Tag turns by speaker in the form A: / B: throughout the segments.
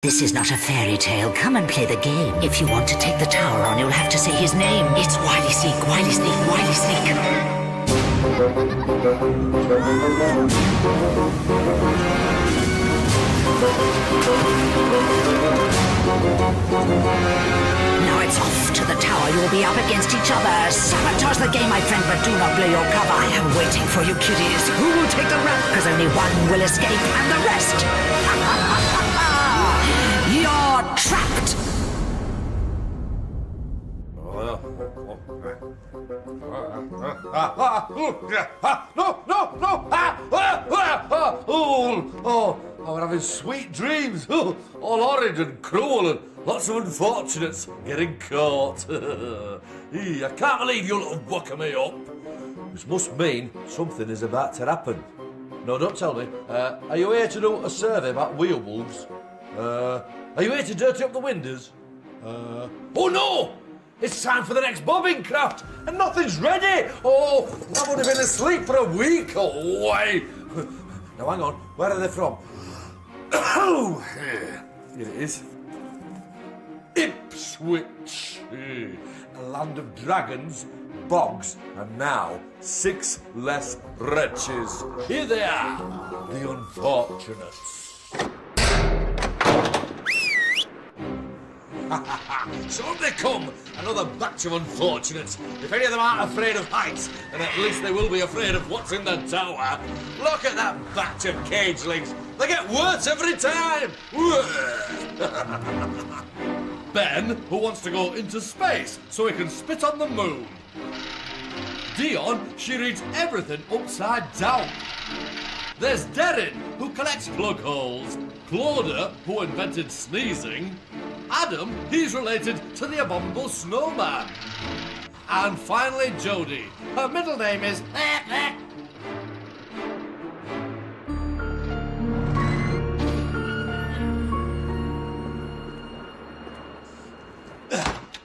A: This is not a fairy tale. Come and play the game. If you want to take the tower on, you'll have to say his name. It's Wily Sneak, Wily Sneak, Wily Sneak. Now it's off to the tower. You'll be up against each other. Sabotage the game, my friend, but do not blow your cover. I am waiting for you, kiddies. Who will take the rap? Because only one will escape, and the rest... You're trapped!
B: No! I'm having sweet dreams. All horrid and cruel and lots of unfortunates getting caught. I can't believe you little bucker me up. This must mean something is about to happen. No, don't tell me. Are you here to do a survey about werewolves? Are you here to dirty up the windows? Oh no! It's time for the next bobbing craft, and nothing's ready! Oh, I would have been asleep for a week. Oh, wait. Now hang on, where are they from? Oh, here it is. Ipswich. A land of dragons, bogs, and now 6 less wretches. Here they are, the unfortunates. So on they come, another batch of unfortunates. If any of them aren't afraid of heights, then at least they will be afraid of what's in the tower. Look at that batch of cagelings. They get worse every time. Ben, who wants to go into space so he can spit on the moon. Dionne, she reads everything upside down. There's Derryn, who collects plug holes. Cloda, who invented sneezing. Adam, he's related to the abominable snowman. And finally, Jodie. Her middle name is...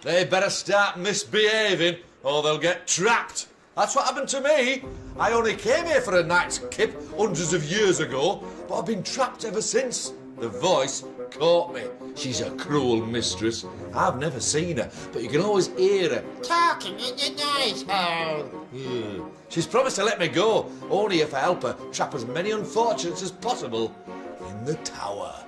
B: They better start misbehaving or they'll get trapped. That's what happened to me. I only came here for a night's kip hundreds of years ago, but I've been trapped ever since. The voice caught me. She's a cruel mistress. I've never seen her, but you can always hear her talking in your night hole. Yeah. She's promised to let me go, only if I help her trap as many unfortunates as possible in the tower.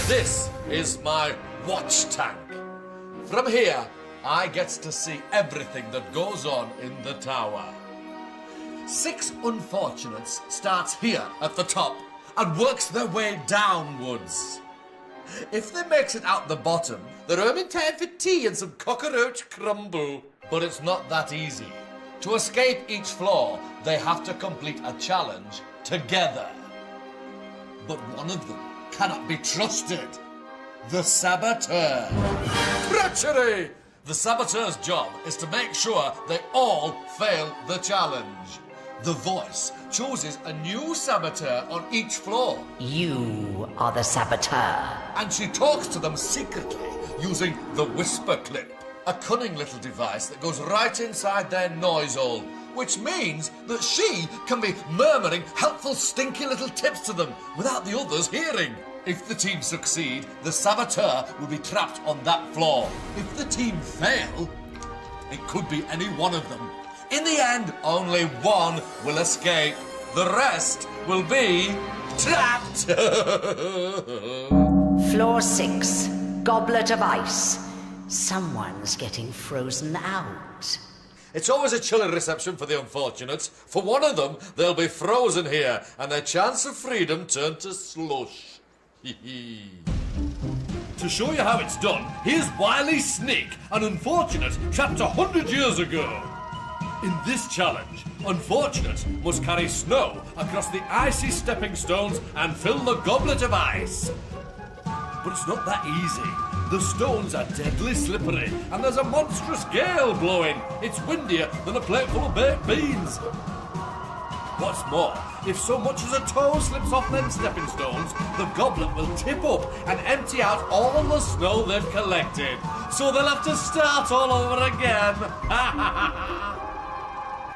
B: This is my watch tank. From here, I get to see everything that goes on in the tower. 6 unfortunates starts here at the top and works their way downwards. If they makes it out the bottom, they're home in time for tea and some cockroach crumble. But it's not that easy. To escape each floor, they have to complete a challenge together. But one of them cannot be trusted. The saboteur. Treachery! The saboteur's job is to make sure they all fail the challenge. The voice chooses a new saboteur on each floor.
A: You are the saboteur.
B: And she talks to them secretly using the whisper clip, a cunning little device that goes right inside their noise hole, which means that she can be murmuring helpful stinky little tips to them without the others hearing. If the team succeed, the saboteur will be trapped on that floor. If the team fail, it could be any one of them. In the end, only one will escape. The rest will be trapped.
A: Floor 6, Goblet of Ice. Someone's getting frozen out.
B: It's always a chilly reception for the unfortunates. For one of them, they'll be frozen here, and their chance of freedom turned to slush. To show you how it's done, here's Wily Sneak, an unfortunate trapped 100 years ago. In this challenge, unfortunates must carry snow across the icy stepping stones and fill the goblet of ice. But it's not that easy. The stones are deadly slippery and there's a monstrous gale blowing. It's windier than a plate full of baked beans. What's more, if so much as a toe slips off them stepping stones, the goblet will tip up and empty out all the snow they've collected. So they'll have to start all over again.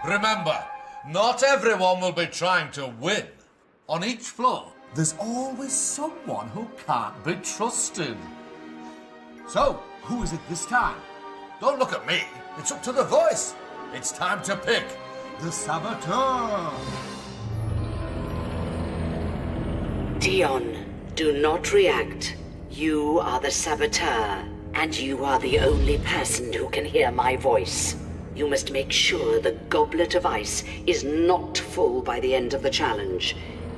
B: Remember, not everyone will be trying to win. On each floor, There's always someone who can't be trusted. So, who is it this time? Don't look at me. It's up to the voice. It's time to pick the saboteur.
A: Dionne, do not react. You are the saboteur, and you are the only person who can hear my voice. You must make sure the goblet of ice is not full by the end of the challenge.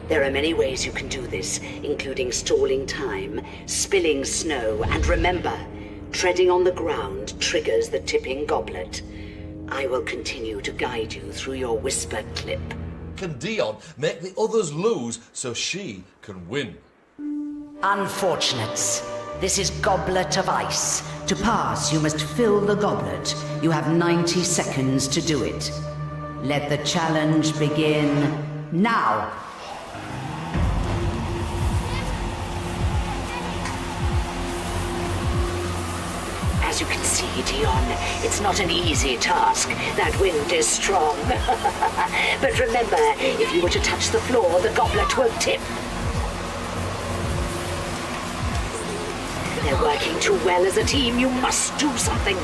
A: There are many ways you can do this, including stalling time, spilling snow, and remember, treading on the ground triggers the tipping goblet. I will continue to guide you through your whisper clip.
B: Can Dionne make the others lose so she can win?
A: Unfortunates. This is Goblet of Ice. To pass, you must fill the goblet. You have 90 seconds to do it. Let the challenge begin now. As you can see, Dionne, it's not an easy task. That wind is strong. But remember, if you were to touch the floor, the goblet will tip. They're working too well as a team. You must do something.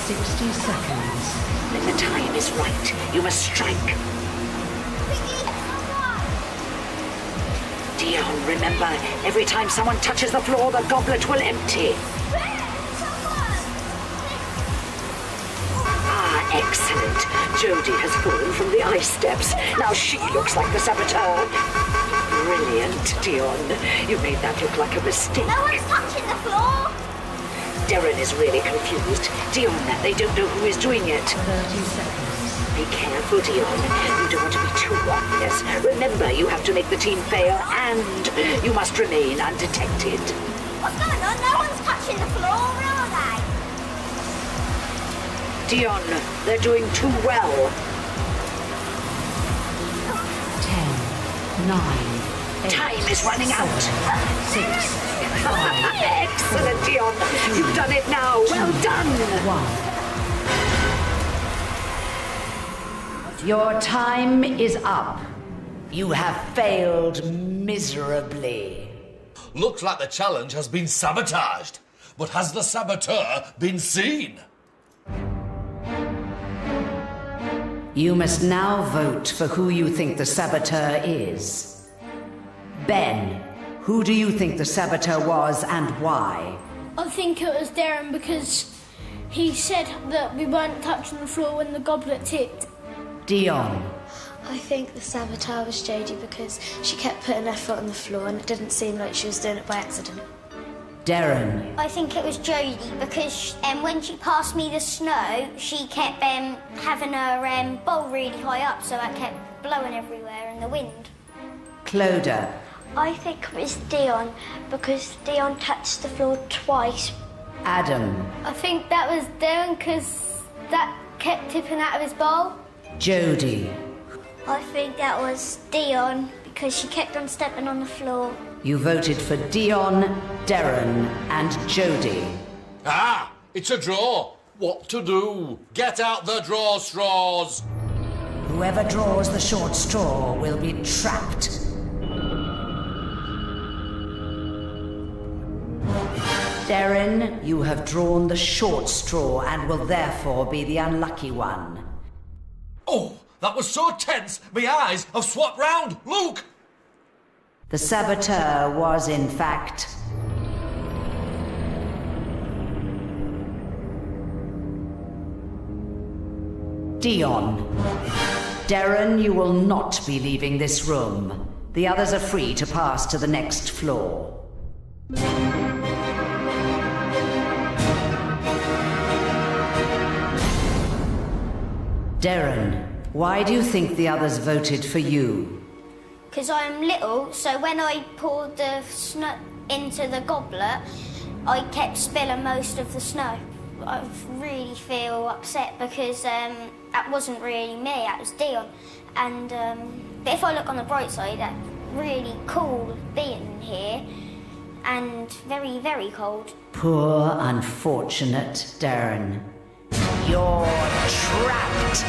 C: 60 seconds.
A: When the time is right, you must strike. Dionne, remember, every time someone touches the floor, the goblet will empty. Ah, excellent. Jodie has fallen from the ice steps. Now she looks like the saboteur. Brilliant, Dionne. You made that look like a mistake.
D: No one's touching the floor.
A: Derryn is really confused. Dionne, they don't know who is doing it.
C: 30 seconds.
A: Be careful, Dionne. You don't want to be too obvious. Remember, you have to make the team fail, and you must remain undetected.
D: What's going on? No one's touching the floor, are they?
A: Dionne, they're doing too well.
C: 10, 9, 8,
A: Time is running out.
C: 6, 5,
A: Excellent, Dionne. You've done it now. Well done.
C: 1.
A: Your time is up. You have failed miserably.
B: Looks like the challenge has been sabotaged. But has the saboteur been seen?
A: You must now vote for who you think the saboteur is. Ben, who do you think the saboteur was and why?
E: I think it was Derryn because he said that we weren't touching the floor when the goblet tipped.
A: Dionne.
F: I think the saboteur was Jodie because she kept putting her foot on the floor and it didn't seem like she was doing it by accident.
A: Derryn.
D: I think it was Jodie because when she passed me the snow, she kept having her bowl really high up, so it kept blowing everywhere in the wind.
A: Cloda.
F: I think it was Dionne because Dionne touched the floor twice.
A: Adam.
E: I think that was Derryn because that kept tipping out of his bowl.
A: Jodie.
F: I think that was Dionne because she kept on stepping on the floor.
A: You voted for Dionne, Derryn, and Jodie.
B: Ah, it's a draw. What to do? Get out the draw straws.
A: Whoever draws the short straw will be trapped. Derryn, you have drawn the short straw and will therefore be the unlucky one.
B: Oh, that was so tense, my eyes have swapped round. Look!
A: The saboteur was, in fact, Dionne. Derryn, you will not be leaving this room. The others are free to pass to the next floor. Derryn, why do you think the others voted for you?
D: Because I'm little, so when I poured the snow into the goblet, I kept spilling most of the snow. I really feel upset because that wasn't really me, that was Dionne. And but if I look on the bright side, that's really cool being here and very, very cold.
A: Poor, unfortunate Derryn. You're trapped!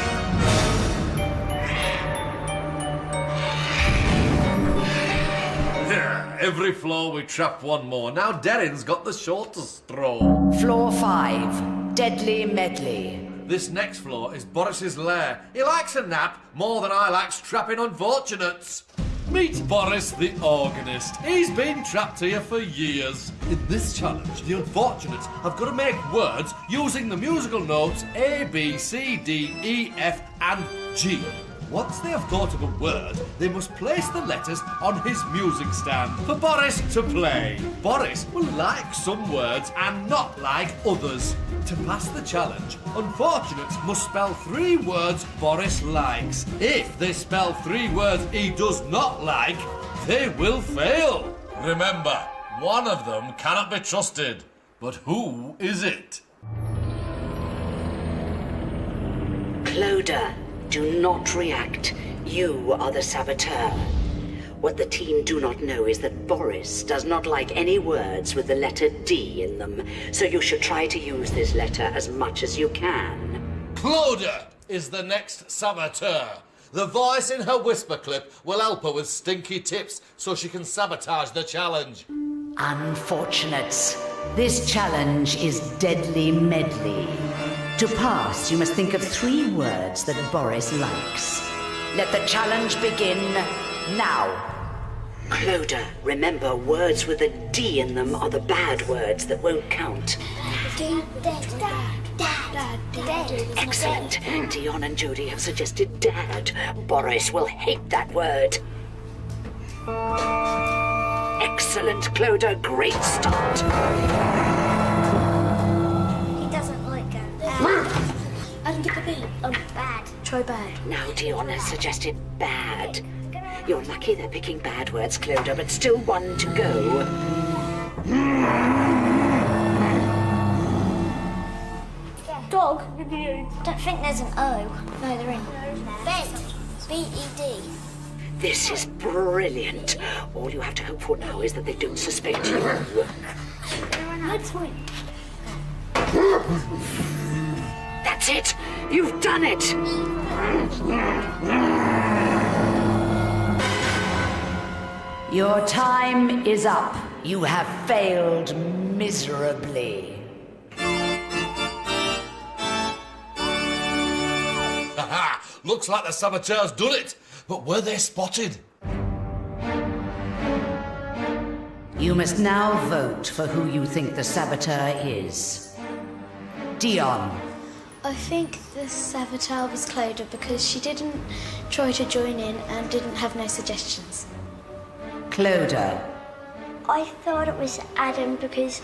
B: Every floor we trap one more. Now Derryn's got the shortest straw.
A: Floor 5, Deadly Medley.
B: This next floor is Boris's lair. He likes a nap more than I like trapping unfortunates. Meet Boris the organist. He's been trapped here for years. In this challenge, the unfortunates have got to make words using the musical notes A, B, C, D, E, F and G. Once they have thought of a word, they must place the letters on his music stand for Boris to play. Boris will like some words and not like others. To pass the challenge, unfortunates must spell 3 words Boris likes. If they spell 3 words he does not like, they will fail. Remember, one of them cannot be trusted. But who is it?
A: Cloda, do not react. You are the saboteur. What the team do not know is that Boris does not like any words with the letter D in them, so you should try to use this letter as much as you can.
B: Cloda is the next saboteur. The voice in her whisper clip will help her with stinky tips so she can sabotage the challenge.
A: Unfortunates, this challenge is Deadly Medley. To pass, you must think of 3 words that Boris likes. Let the challenge begin now. Cloda, remember, words with a D in them are the bad words that won't count. Excellent. Dionne and Jodie have suggested dad. Boris will hate that word. Excellent, Cloda. Great start.
D: He doesn't like going
E: I didn't get the B.
D: bad.
F: Try bad.
A: Now Dionne has suggested bad. You're lucky they're picking bad words, Cloda, but still 1 to go.
E: Dog.
D: Don't think there's an O. No, there ain't. Bed. B-E-D.
A: This is brilliant. All you have to hope for now is that they don't suspect you.
E: Let's win.
A: That's it! You've done it! Your time is up. You have failed miserably.
B: Haha! Looks like the saboteurs done it. But were they spotted?
A: You must now vote for who you think the saboteur is. Dionne.
F: I think the saboteur was Cloda because she didn't try to join in and didn't have no suggestions.
A: Cloda.
D: I thought it was Adam because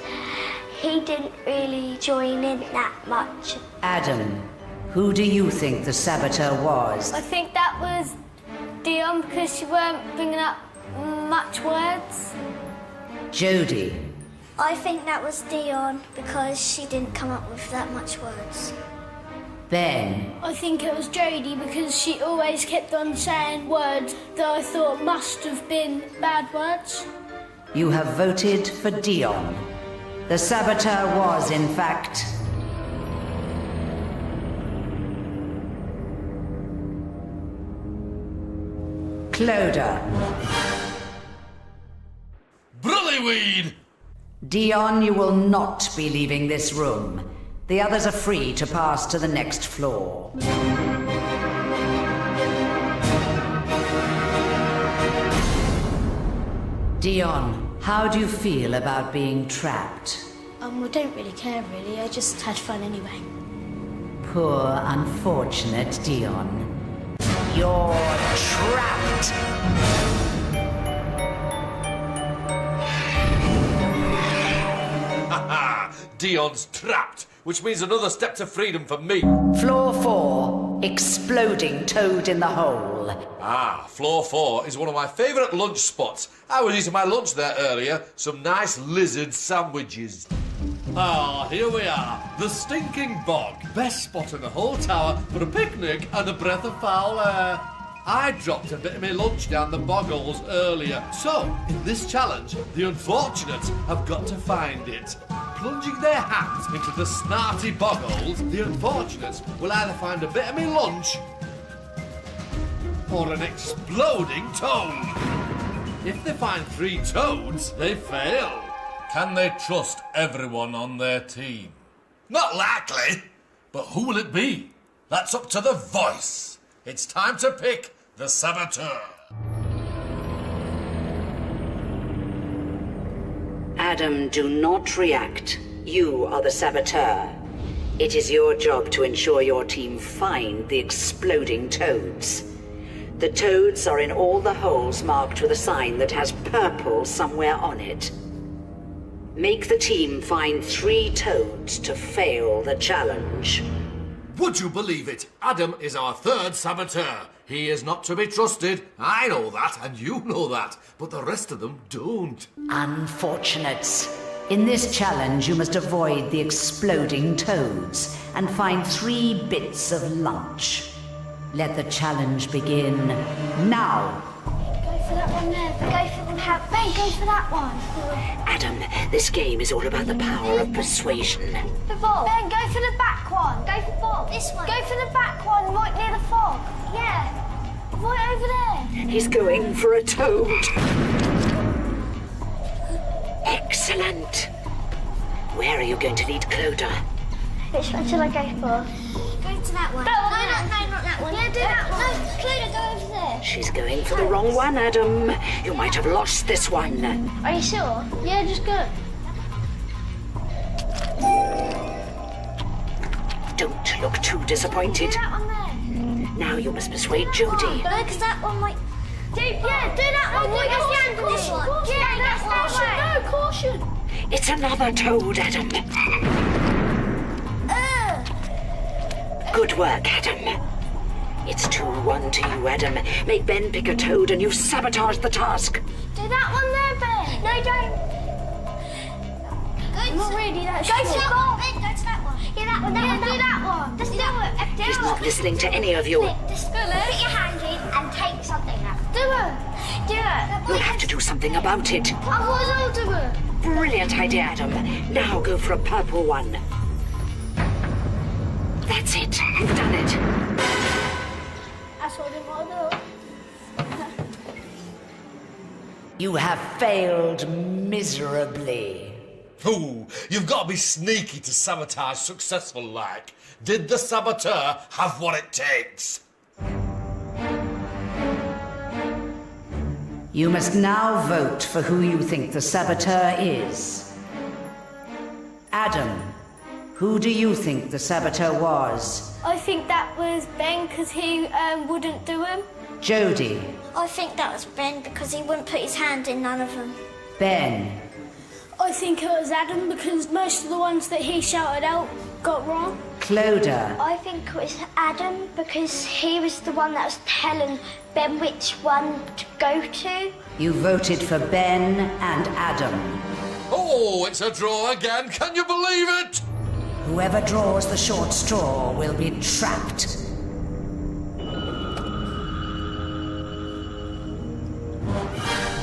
D: he didn't really join in that much.
A: Adam. Who do you think the saboteur was?
E: I think that was Dionne because she weren't bringing up much words.
A: Jodie.
D: I think that was Dionne because she didn't come up with that much words.
A: Ben.
E: I think it was Jodie because she always kept on saying words that I thought must have been bad words.
A: You have voted for Dionne. The saboteur was, in fact, Cloda.
B: Brullyweed!
A: Dionne, you will not be leaving this room. The others are free to pass to the next floor. Dionne, how do you feel about being trapped?
F: I don't really care, really. I just had fun anyway.
A: Poor, unfortunate Dionne. You're trapped!
B: Haha! Dionne's trapped, which means another step to freedom for me.
A: Floor 4, exploding toad in the hole.
B: Ah, floor 4 is one of my favourite lunch spots. I was eating my lunch there earlier. Some nice lizard sandwiches. Ah, here we are. The stinking bog. Best spot in the whole tower for a picnic and a breath of foul air. I dropped a bit of my lunch down the boggles earlier. So, in this challenge, the unfortunates have got to find it. Plunging their hands into the snarty boggles, the unfortunates will either find a bit of me lunch or an exploding toad. If they find 3 toads, they fail. Can they trust everyone on their team? Not likely. But who will it be? That's up to the voice. It's time to pick the saboteur.
A: Adam, do not react. You are the saboteur. It is your job to ensure your team find the exploding toads. The toads are in all the holes marked with a sign that has purple somewhere on it. Make the team find 3 toads to fail the challenge.
B: Would you believe it? Adam is our 3rd saboteur. He is not to be trusted. I know that, and you know that. But the rest of them don't.
A: Unfortunates. In this challenge, you must avoid the exploding toads and find 3 bits of lunch. Let the challenge begin now.
E: Go for that one there. Go for the Ben, go for that one.
A: Adam, this game is all about the power of persuasion.
E: The fog. Ben, go for the back one. Go for fog. This one. Go for the back one, right near the fog. Yeah. Right over there.
A: He's going for a toad. Excellent. Where are you going to lead Cloda?
E: Which one shall I go for?
D: Go to that one.
E: That one.
D: No, not that one.
E: Yeah, do that one.
D: No, Cloda, go over there.
A: She's going for the wrong one, Adam. You might have lost this one.
E: Are you sure? Yeah, just go.
A: Don't look too disappointed.
E: Do that one there.
A: Now you must persuade Jodie.
D: No, because that one might...
E: Do that one.
D: Right, that's the angle, this one.
E: Yeah, that's that way. No, caution.
A: It's another toad, Adam. Good work, Adam. It's 2-1 to you, Adam. Make Ben pick a toad and you've sabotaged the task.
E: Do that one there, Ben.
D: No, don't.
E: Not really, that's
D: Go to
E: short.
D: that one. Ben, go to that one. Yeah, that one.
E: Yeah, do that one.
D: Just do it.
A: He's not listening to any of you.
D: Just put your hand in and take something out.
E: Do it.
D: Do it.
A: You'll have to do something about it.
E: Otherwise I'll do it.
A: Brilliant idea, Adam. Now go for a purple one. That's it. You've done it.
E: That's what I want to do.
A: You have failed miserably.
B: Ooh, you've got to be sneaky to sabotage successful like. Did the saboteur have what it takes?
A: You must now vote for who you think the saboteur is. Adam, who do you think the saboteur was?
E: I think that was Ben because he wouldn't do him.
A: Jodie.
D: I think that was Ben because he wouldn't put his hand in none of them.
A: Ben.
E: I think it was Adam because most of the ones that he shouted out got wrong.
A: Cloda.
D: I think it was Adam because he was the one that was telling Ben which one to go to.
A: You voted for Ben and Adam.
B: Oh, it's a draw again. Can you believe it?
A: Whoever draws the short straw will be trapped.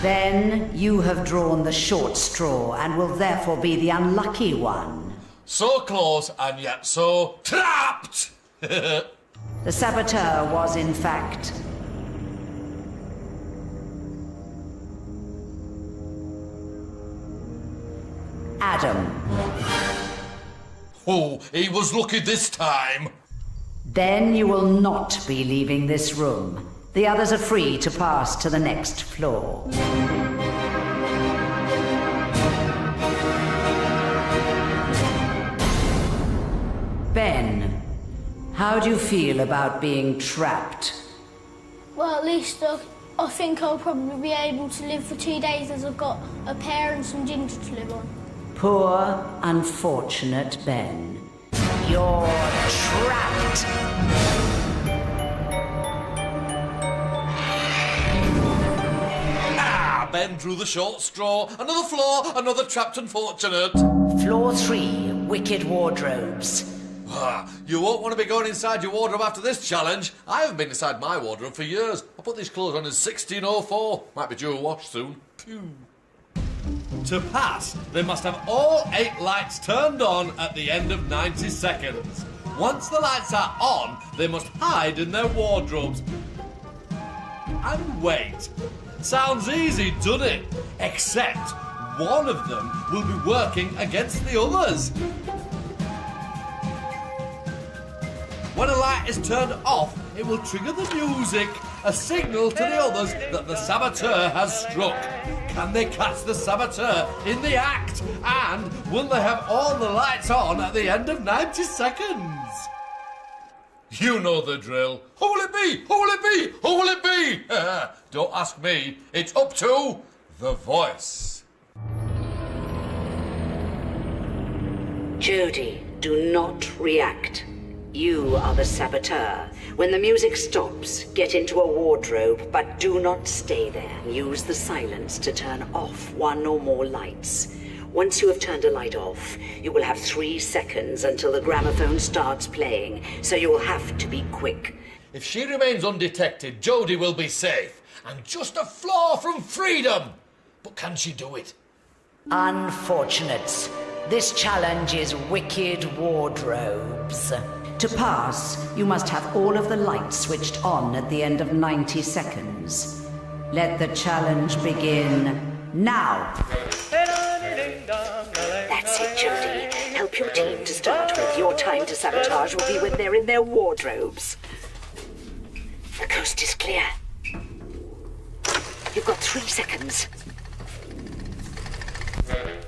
A: Ben, you have drawn the short straw and will therefore be the unlucky one.
B: So close and yet so trapped!
A: The saboteur was, in fact, Adam.
B: Oh, he was lucky this time.
A: Then you will not be leaving this room. The others are free to pass to the next floor. Ben, how do you feel about being trapped?
E: Well, at least I think I'll probably be able to live for 2 days as I've got a pear and some ginger to live on.
A: Poor, unfortunate Ben. You're trapped!
B: Ben drew the short straw. Another floor, another trapped unfortunate.
A: Floor 3, wicked wardrobes.
B: You won't want to be going inside your wardrobe after this challenge. I haven't been inside my wardrobe for years. I put these clothes on in 1604. Might be due a wash soon. Pew. To pass, they must have all 8 lights turned on at the end of 90 seconds. Once the lights are on, they must hide in their wardrobes. And wait. Sounds easy, doesn't it? Except one of them will be working against the others. When a light is turned off, it will trigger the music, a signal to the others that the saboteur has struck. Can they catch the saboteur in the act? And will they have all the lights on at the end of 90 seconds? You know the drill. Who will it be? Who will it be? Who will it be? Don't ask me. It's up to the voice.
A: Jodie, do not react. You are the saboteur. When the music stops, get into a wardrobe, but do not stay there. Use the silence to turn off one or more lights. Once you have turned a light off, you will have 3 seconds until the gramophone starts playing, so you will have to be quick.
B: If she remains undetected, Jodie will be safe, and just a flaw from freedom. But can she do it?
A: Unfortunates. This challenge is wicked wardrobes. To pass, you must have all of the lights switched on at the end of 90 seconds. Let the challenge begin now. That's it, Jodie. Help your team to start with. Your time to sabotage will be when they're in their wardrobes. The coast is clear. You've got 3 seconds.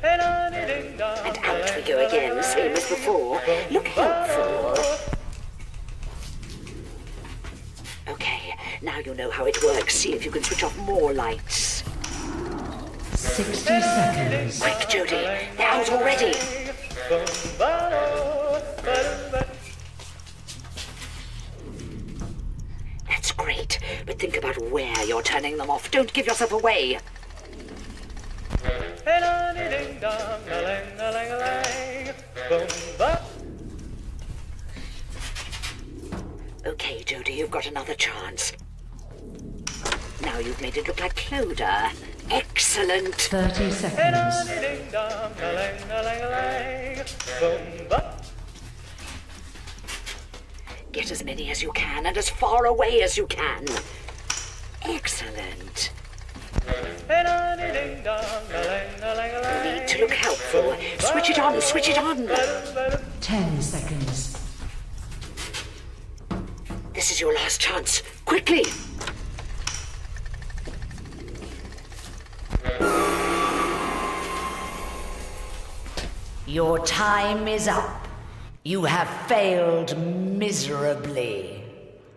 A: And out we go again, same as before. Look helpful. Okay, now you know how it works. See if you can switch off more lights.
C: 60 seconds.
A: Quick, Jodie. They're out already. That's great, but think about where you're turning them off. Don't give yourself away. Okay, Jodie, you've got another chance. Now you've made it look like Cloda. Excellent.
C: 30 seconds.
A: Get as many as you can and as far away as you can. Excellent. You need to look helpful. Switch it on, switch it on.
C: 10 seconds.
A: This is your last chance. Quickly. Your time is up. You have failed miserably.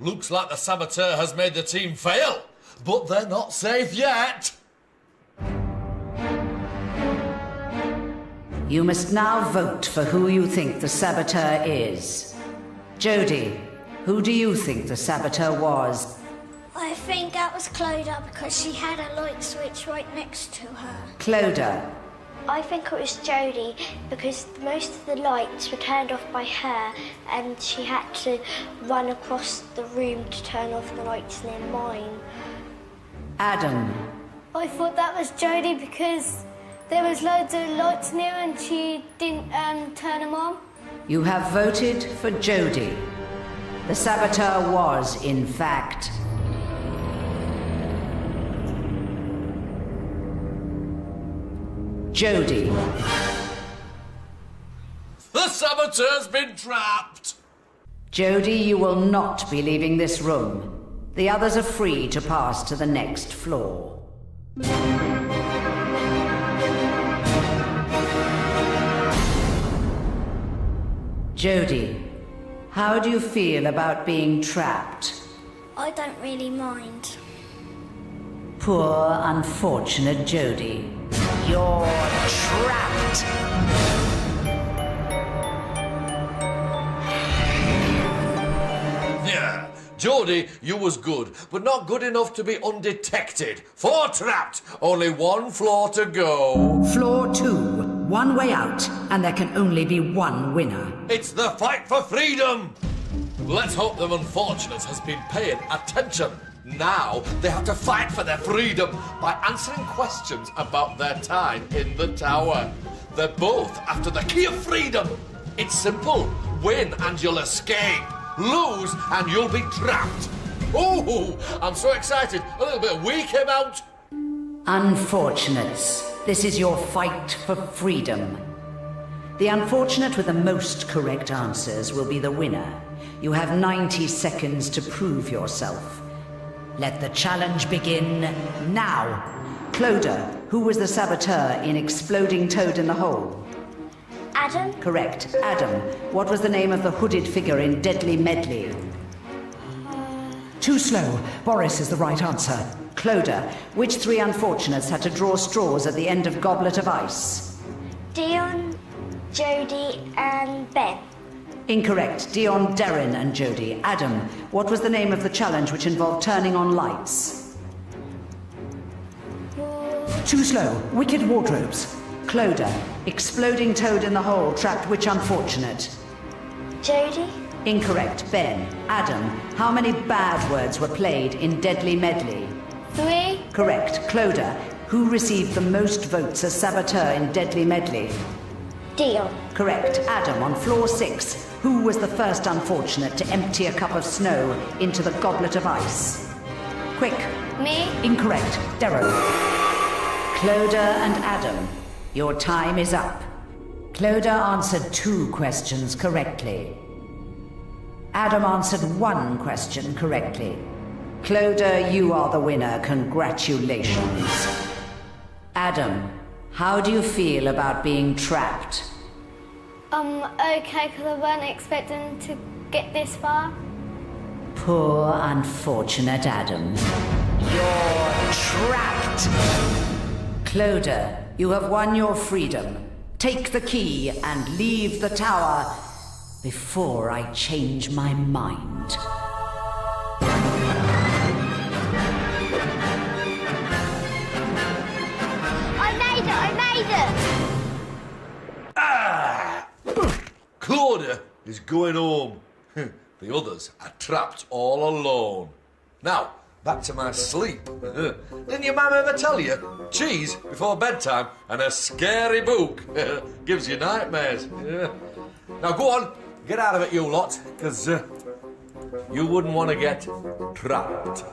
B: Looks like the saboteur has made the team fail, but they're not safe yet.
A: You must now vote for who you think the saboteur is. Jodie, who do you think the saboteur was?
E: I think that was Cloda because she had a light switch right next to her.
A: Cloda.
F: I think it was Jodie because most of the lights were turned off by her and she had to run across the room to turn off the lights near mine.
A: Adam.
E: I thought that was Jodie because there was loads of lights near and she didn't turn them on.
A: You have voted for Jodie. The saboteur was, in fact, Jodie.
B: The saboteur's been trapped.
A: Jodie, you will not be leaving this room. The others are free to pass to the next floor. Jodie, how do you feel about being trapped?
E: I don't really mind.
A: Poor, unfortunate Jodie. You're trapped.
B: Yeah, Jodie, you was good, but not good enough to be undetected. 4 trapped, only 1 floor to go.
A: Floor 2, 1 way out, and there can only be 1 winner.
B: It's the fight for freedom. Let's hope the unfortunates has been paying attention. Now they have to fight for their freedom by answering questions about their time in the tower. They're both after the key of freedom. It's simple. Win and you'll escape. Lose and you'll be trapped. Ooh, I'm so excited. A little bit weak came out.
C: Unfortunates, this is your fight for freedom. The unfortunate with the most correct answers will be the winner. You have 90 seconds to prove yourself. Let the challenge begin now. Cloda, who was the saboteur in exploding Toad in the Hole?
F: Adam?
C: Correct. Adam, what was the name of the hooded figure in Deadly Medley? Too slow. Boris is the right answer. Cloda, which three unfortunates had to draw straws at the end of Goblet of Ice?
F: Dionne, Jodie and Ben.
C: Incorrect. Dionne, Derryn and Jodie. Adam, what was the name of the challenge which involved turning on lights? Too slow. Wicked Wardrobes. Cloda, exploding Toad in the Hole trapped which unfortunate?
F: Jodie?
C: Incorrect. Ben. Adam, how many bad words were played in Deadly Medley?
E: 3.
C: Correct. Cloda, who received the most votes as saboteur in Deadly Medley?
F: Dionne.
C: Correct. Adam, on floor 6, who was the first unfortunate to empty a cup of snow into the Goblet of Ice? Quick.
E: Me.
C: Incorrect. Derryn. Cloda and Adam, your time is up. Cloda answered 2 questions correctly. Adam answered 1 question correctly. Cloda, you are the winner. Congratulations. Adam, how do you feel about being trapped?
E: Okay, because I weren't expecting to get this far.
C: Poor, unfortunate Adam. You're trapped! Cloda, you have won your freedom. Take the key and leave the tower before I change my mind.
E: I made it!
B: Cloda is going home. The others are trapped all alone. Now, back to my sleep. Didn't your mum ever tell you? Cheese before bedtime and a scary book gives you nightmares. Now go on, get out of it, you lot, because you wouldn't want to get trapped.